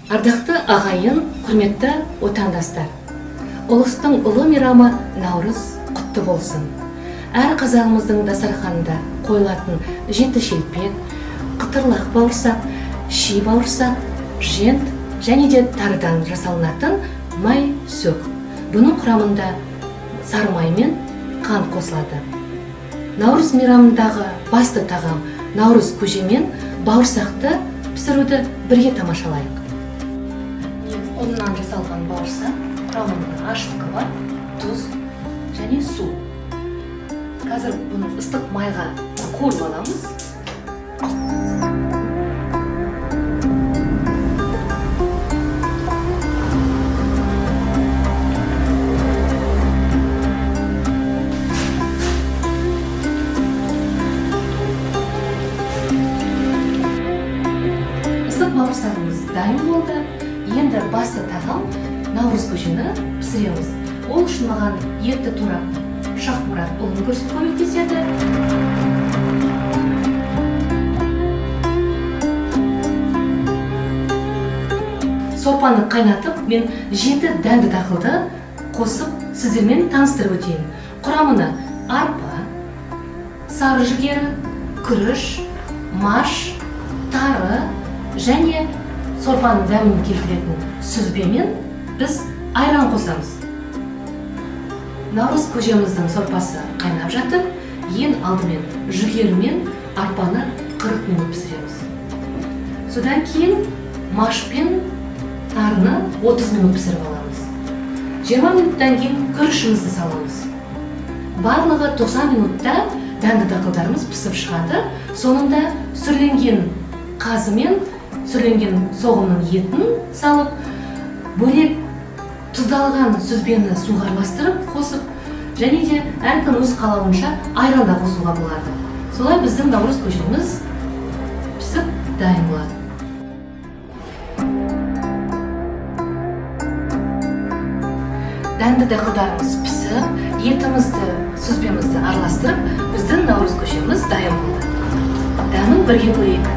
Ардақты ағайын, құрметті отандастар. Ұлыстың ұлы мейрамы Наурыз құтты болсын. Әр қазағымыздың дастарханында қойылатын жеті шелпек, қытырлақ бауырсақ, ши бауырсақ, жент және де тарыдан жасалынатын май сөк. Бұның құрамында сары май мен қант қосылады. Наурыз мейрамындағы басты тағам наурыз көже мен бауырсақты пісіруді бірге тамашалайық. Ұннан жасалған бауырсақ құрамында ашытқы бар, тұз және су. Қазір бұны ыстық майға қуырып аламыз. Ыстық бауырсағымыз дайын болды. Енді басты тағам наурыз көжені пісіреміз. Ол үшін маған етті турап Шахмұрат ұлын көмектеседі. Сорпаны қайнатып, мен 7 дәнді дақылды қосып сіздермен таныстырып өтейін. Құрамына арпа, сары жүгері, күріш, маш, тары және сорпаның дәмін келтіретін сүзбемен біз айран қосамыз. Наурыз көжеміздің сорпасы қайнап жатыр. Ең алдымен жүгері мен арпаны 40 минут пісіреміз. Содан кейін маш пен тарыны 30 минут пісіріп аламыз. 20 минуттан кейін күрішімізді саламыз. Барлығы 90 минутта дәнді дақылдарымыз пісіп шығады. Соңында сүрленген қазы мен сүрленген соғымның етін салып, бөлек тұздалған сүзбені суға араластырып қосып, және де әркім өз қалауынша айран да қосуға болады. Солай біздің наурыз көжеміз пісіп дайын болады. Дәнді дақылдарымыз пісіп, етімізді, сүзбемізді араластырып, біздің наурыз көжеміз дайын болды. Дәмін бірге көрейік.